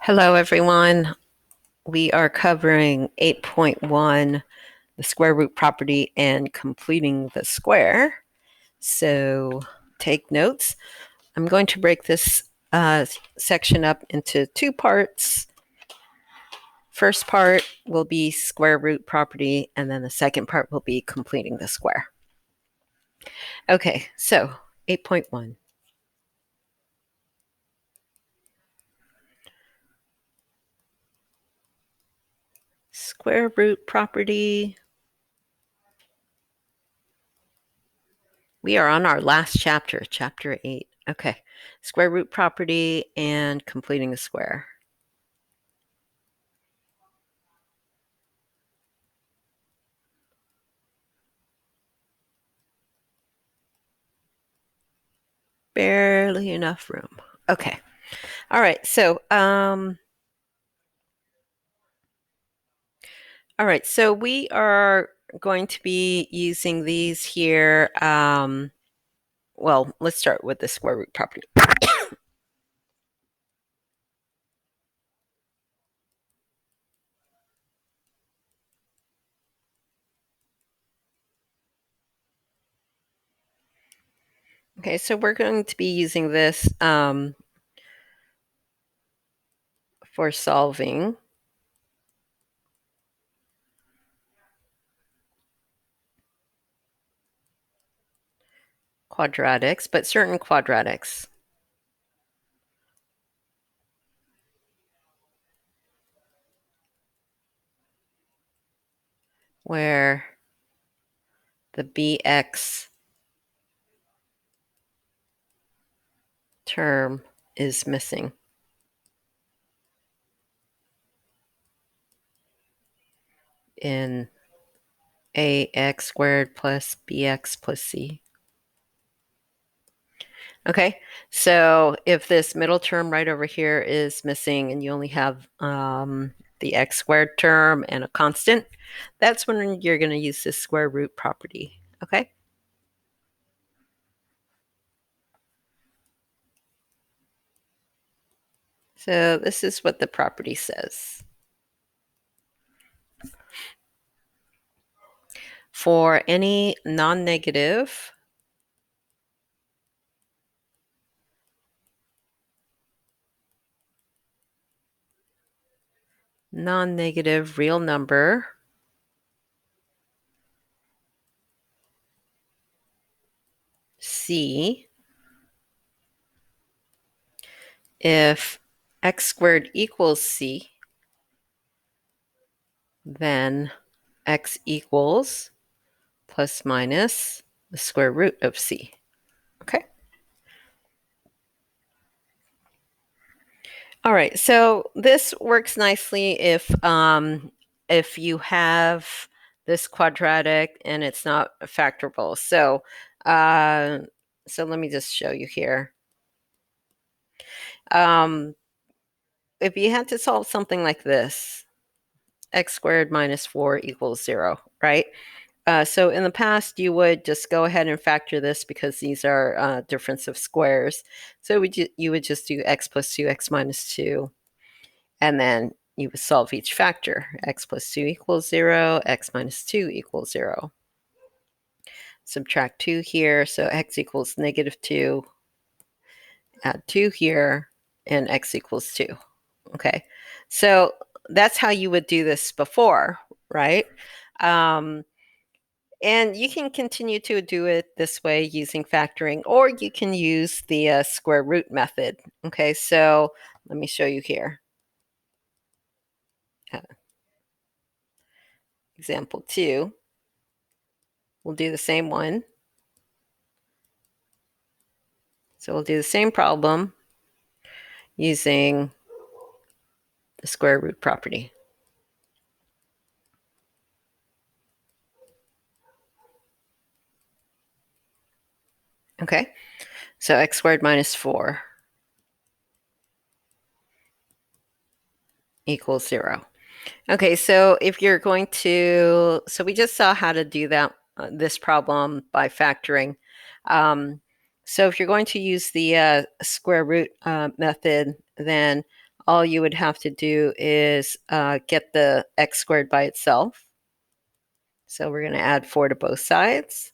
Hello, everyone. We are covering 8.1, the square root property and completing the square. So take notes. I'm going to break this section up into two parts. First part will be square root property, and then the second part will be completing the square. Okay, so 8.1. Square root property. We are on our last chapter, chapter 8. Okay, square root property and completing the square. Barely enough room. Okay. All right. So, we are going to be using these here. Well, let's start with the square root property. Okay, so we're going to be using this for solving quadratics, but certain quadratics. Where the bx term is missing. In ax squared plus bx plus c. Okay, so if this middle term right over here is missing and you only have the x squared term and a constant, that's when you're going to use this square root property, okay? So this is what the property says. For any non-negative real number c, if x squared equals c, then x equals plus minus the square root of c. Okay. All right. So this works nicely if you have this quadratic and it's not factorable. So let me just show you here. If you had to solve something like this, x squared minus 4 equals 0, right? So in the past, you would just go ahead and factor this because these are difference of squares. So you would just do x plus 2, x minus 2, and then you would solve each factor. X plus 2 equals 0, x minus 2 equals 0. Subtract 2 here, so x equals negative 2. Add 2 here, and x equals 2. Okay, so that's how you would do this before, right? And you can continue to do it this way using factoring, or you can use the square root method. Okay, so let me show you here. Example 2. We'll do the same one. So we'll do the same problem using the square root property. Okay, so x squared minus 4 equals 0. Okay, so if you're going to, so we just saw how to do that, this problem by factoring. So if you're going to use the square root method, then all you would have to do is get the x squared by itself. So we're going to add 4 to both sides.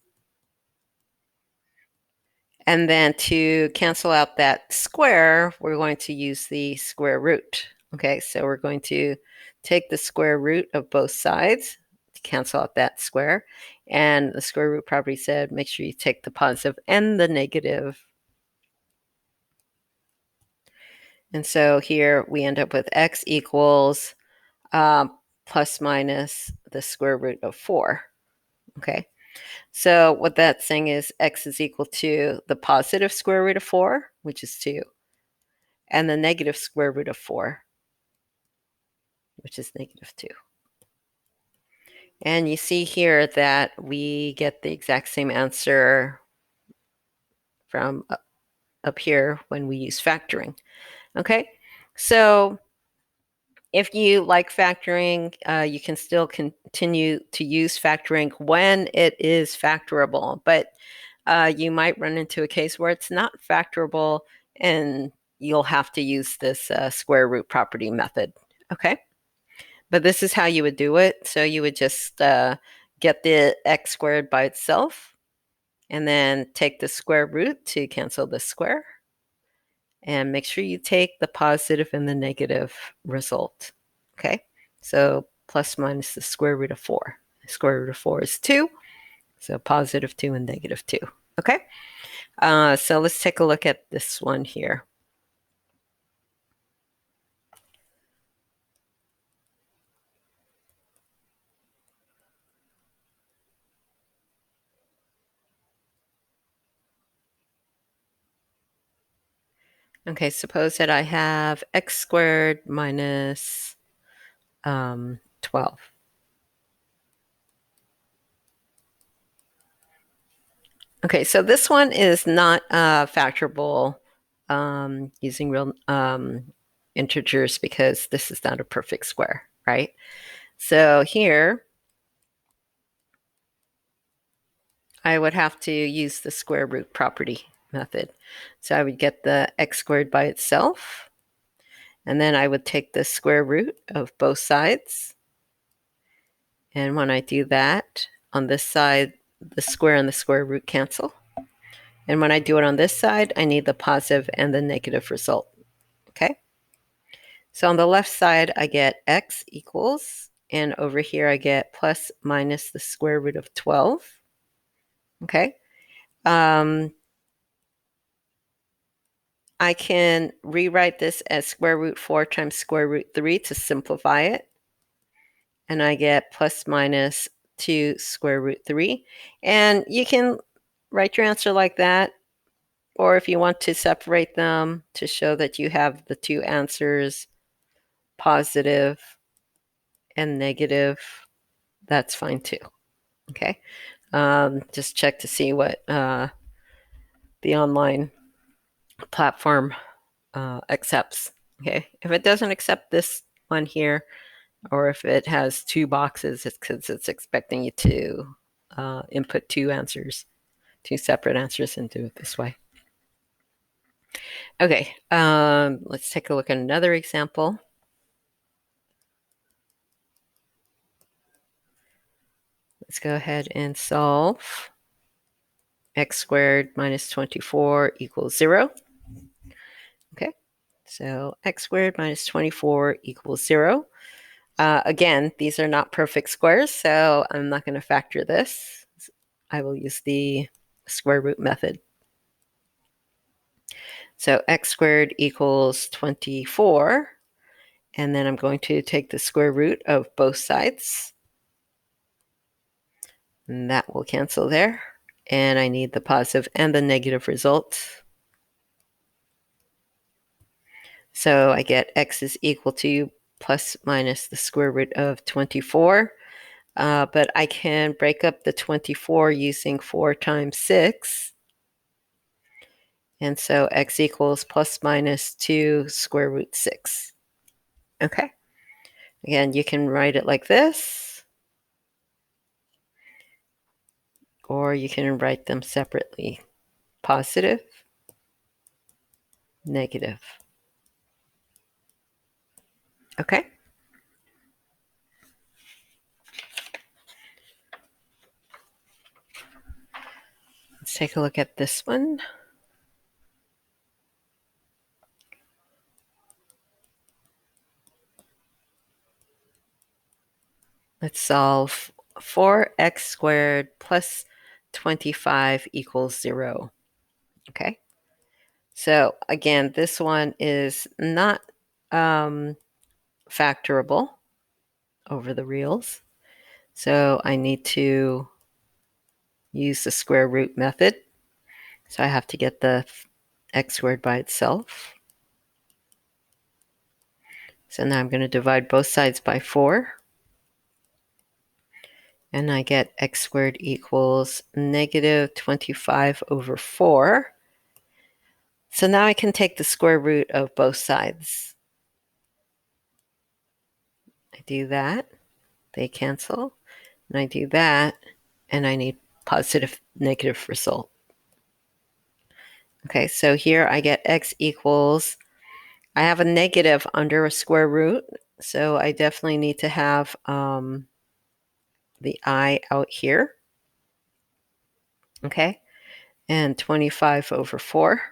And then to cancel out that square, we're going to use the square root. Okay, so we're going to take the square root of both sides to cancel out that square. And the square root property said, make sure you take the positive and the negative. And so here we end up with x equals plus minus the square root of 4. Okay, so what that's saying is x is equal to the positive square root of 4, which is 2, and the negative square root of 4, which is negative 2. And you see here that we get the exact same answer from up here when we use factoring. Okay, so if you like factoring, you can still continue to use factoring when it is factorable, but you might run into a case where it's not factorable and you'll have to use this square root property method. Okay, but this is how you would do it. So you would just get the x squared by itself and then take the square root to cancel the square, and make sure you take the positive and the negative result. Okay, so plus minus the square root of 4. The square root of 4 is 2, so positive 2 and negative 2. Okay, so let's take a look at this one here. Okay, suppose that I have x squared minus 12. Okay, so this one is not factorable using real integers because this is not a perfect square, right? So here, I would have to use the square root property method. So I would get the x squared by itself, and then I would take the square root of both sides. And when I do that, on this side, the square and the square root cancel. And when I do it on this side, I need the positive and the negative result. Okay? So on the left side, I get x equals, and over here I get plus minus the square root of 12. Okay? I can rewrite this as square root 4 times square root 3 to simplify it. And I get plus minus 2 square root 3. And you can write your answer like that. Or if you want to separate them to show that you have the two answers, positive and negative, that's fine too. Okay. Just check to see what the online platform accepts. Okay. If it doesn't accept this one here, or if it has 2 boxes, it's because it's expecting you to input 2 answers, 2 separate answers, and do it this way. Okay, let's take a look at another example. Let's go ahead and solve x squared minus 24 equals 0. Okay, so x squared minus 24 equals 0. Again, these are not perfect squares, so I'm not going to factor this. I will use the square root method. So x squared equals 24, and then I'm going to take the square root of both sides. And that will cancel there. And I need the positive and the negative result. So I get x is equal to plus minus the square root of 24. But I can break up the 24 using 4 times 6. And so x equals plus minus 2 square root 6. Okay. Again, you can write it like this, or you can write them separately. Positive, negative. Okay. Let's take a look at this one. Let's solve 4x squared plus 25 equals 0. Okay. So again, this one is not factorable over the reals. So I need to use the square root method. So I have to get the x squared by itself. So now I'm going to divide both sides by 4. And I get x squared equals negative 25 over 4. So now I can take the square root of both sides. I do that, they cancel. And I do that, and I need positive negative result. Okay, so here I get x equals, I have a negative under a square root, so I definitely need to have the I out here. Okay, and 25 over 4.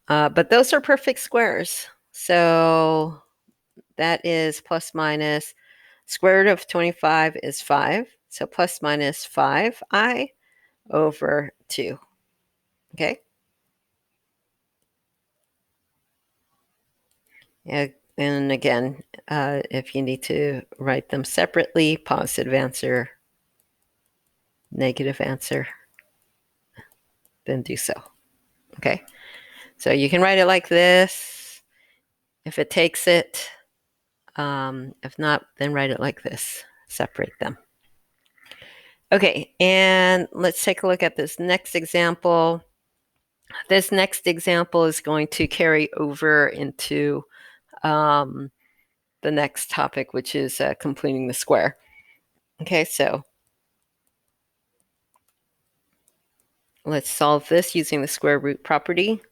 But those are perfect squares. So that is plus minus, square root of 25 is 5. So plus minus 5i over 2. Okay. Yeah, and again, if you need to write them separately, positive answer, negative answer, then do so. Okay. So you can write it like this if it takes it. If not, then write it like this. Separate them. Okay, and let's take a look at this next example. This next example is going to carry over into the next topic, which is completing the square. Okay, so let's solve this using the square root property.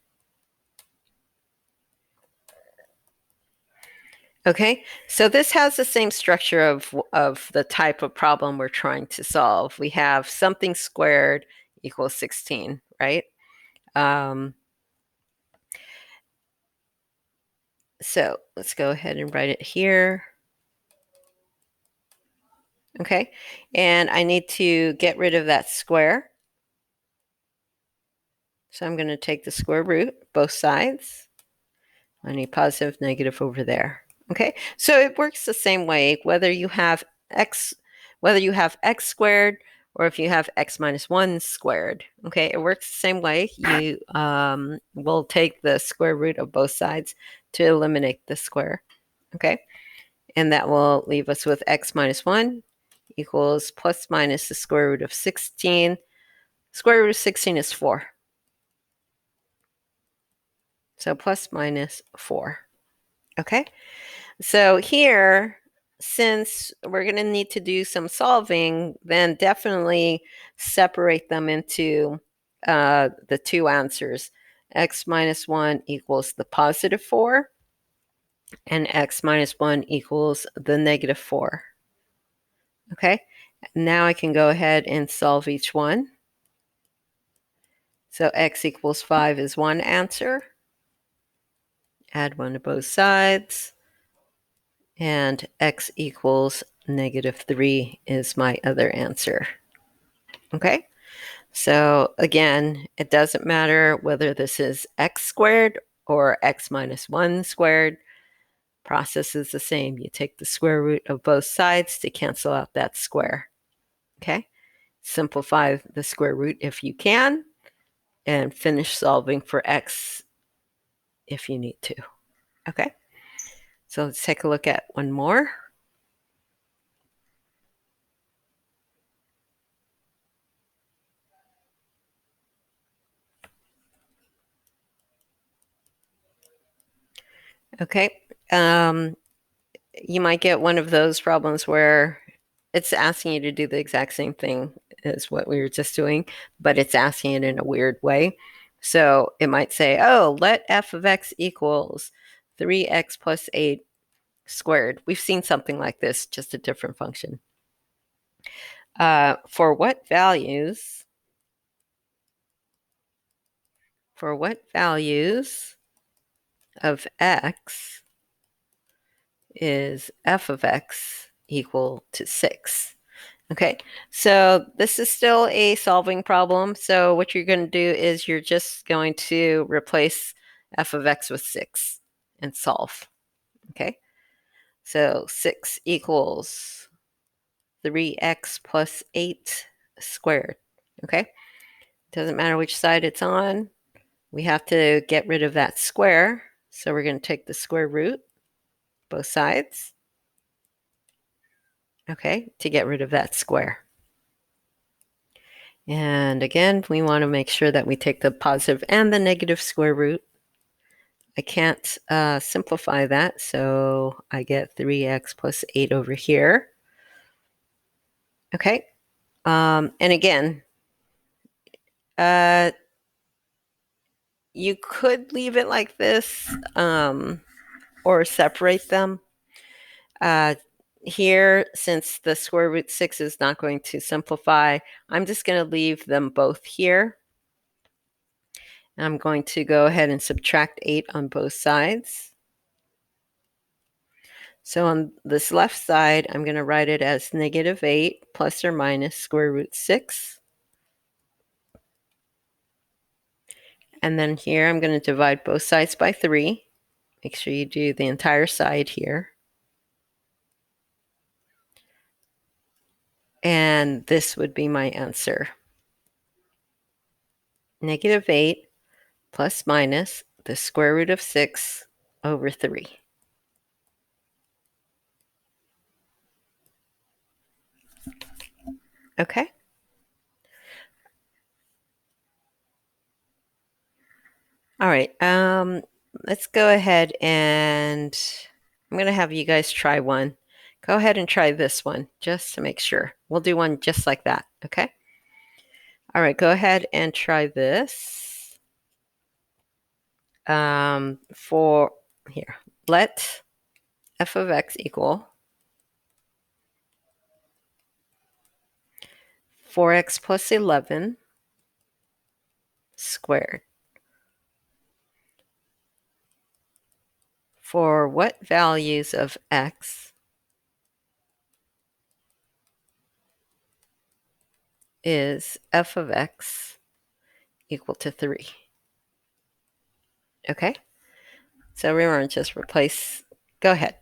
Okay, so this has the same structure of the type of problem we're trying to solve. We have something squared equals 16, right? So let's go ahead and write it here. Okay, and I need to get rid of that square. So I'm going to take the square root, both sides. I need positive, negative over there. Okay, so it works the same way whether you have x squared or if you have x minus 1 squared. Okay, it works the same way. You will take the square root of both sides to eliminate the square. Okay, and that will leave us with x minus 1 equals plus minus the square root of 16. Square root of 16 is 4. So plus minus 4. Okay, so here, since we're going to need to do some solving, then definitely separate them into the two answers. X minus 1 equals the positive 4, and x minus 1 equals the negative 4. Okay, now I can go ahead and solve each one. So x equals 5 is one answer. Add 1 to both sides. And x equals negative 3 is my other answer. Okay, so again, it doesn't matter whether this is x squared or x minus 1 squared. Process is the same. You take the square root of both sides to cancel out that square. Okay, simplify the square root if you can, and finish solving for x if you need to. Okay, so let's take a look at one more. Okay, you might get one of those problems where it's asking you to do the exact same thing as what we were just doing, but it's asking it in a weird way. So it might say, oh, let f of x equals 3x plus 8 squared. We've seen something like this, just a different function. For what values of x is f of x equal to 6? Okay, so this is still a solving problem. So what you're going to do is you're just going to replace f of x with 6 and solve. Okay, so 6 equals 3x plus 8 squared. Okay, doesn't matter which side it's on. We have to get rid of that square. So we're going to take the square root, both sides. Okay, to get rid of that square. And again, we want to make sure that we take the positive and the negative square root. I can't simplify that, so I get 3x plus 8 over here. Okay, and again, you could leave it like this or separate them. Here, since the square root 6 is not going to simplify, I'm just going to leave them both here. I'm going to go ahead and subtract 8 on both sides. So on this left side, I'm going to write it as negative 8 plus or minus square root 6. And then here, I'm going to divide both sides by 3. Make sure you do the entire side here. And this would be my answer. Negative 8 plus minus the square root of 6 over 3. Okay. All right. Let's go ahead and I'm going to have you guys try one. Go ahead and try this one just to make sure. We'll do one just like that. Okay. All right. Go ahead and try this. For here, let f of x equal 4x plus 11 squared. For what values of x is f of x equal to 3? Okay, so remember, just replace, go ahead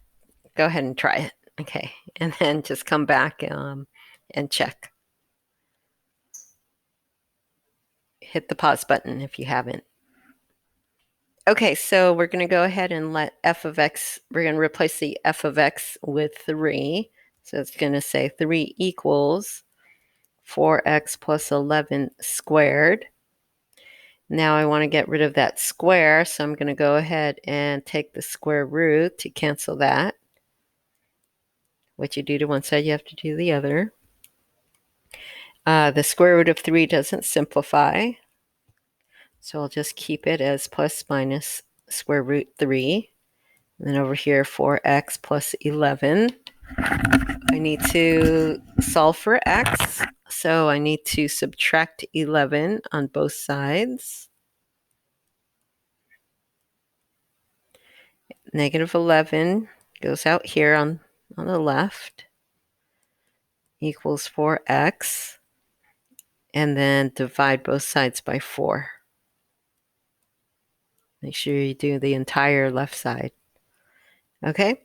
and try it. Okay, and then just come back and check. Hit the pause button if you haven't. Okay, so we're going to go ahead and let f of x, we're going to replace the f of x with 3. So it's going to say 3 equals 4x plus 11 squared. Now I want to get rid of that square, so I'm going to go ahead and take the square root to cancel that. What you do to one side, you have to do the other. The square root of 3 doesn't simplify, so I'll just keep it as plus minus square root 3. And then over here, 4x plus 11. I need to solve for x, so I need to subtract 11 on both sides. Negative 11 goes out here on the left, equals 4x, and then divide both sides by 4. Make sure you do the entire left side. Okay,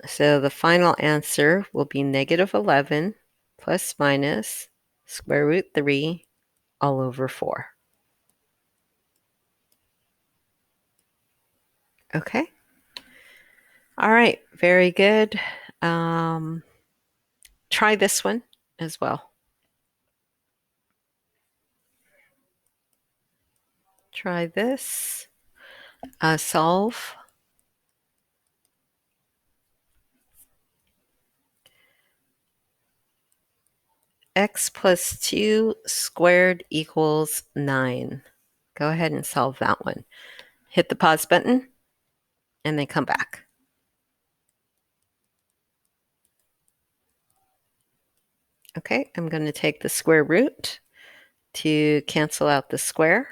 so the final answer will be negative 11 plus minus square root 3 all over 4. Okay. All right, very good. Try this one as well. Try this. Solve. X plus 2 squared equals 9. Go ahead and solve that one. Hit the pause button and then come back. Okay, I'm going to take the square root to cancel out the square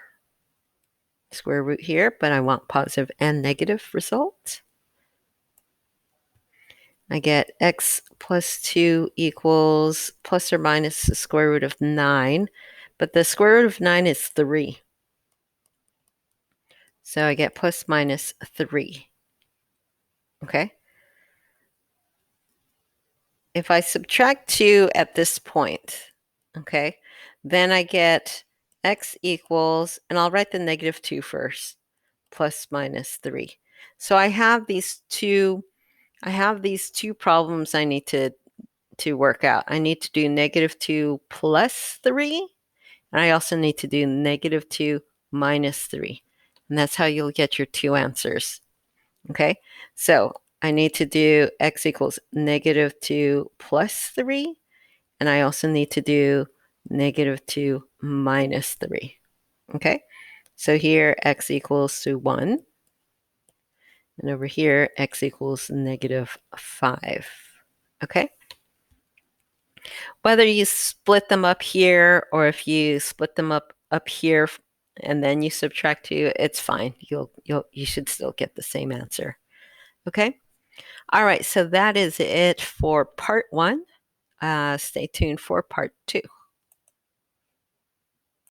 root here, but I want positive and negative results. I get x plus 2 equals plus or minus the square root of 9, but the square root of 9 is 3. So I get plus minus 3. Okay? If I subtract 2 at this point, okay, then I get x equals, and I'll write the negative 2 first, plus minus 3. So I have these two problems I need to work out. I need to do negative 2 plus 3, and I also need to do negative 2 minus 3. And that's how you'll get your two answers. Okay, so I need to do x equals negative 2 plus 3, and I also need to do negative 2 minus 3. Okay, so here x equals to 1, and over here x equals negative 5. Okay, whether you split them up here or if you split them up here and then you subtract 2, it's fine. You should still get the same answer. Okay. All right. So that is it for part 1. Stay tuned for part 2.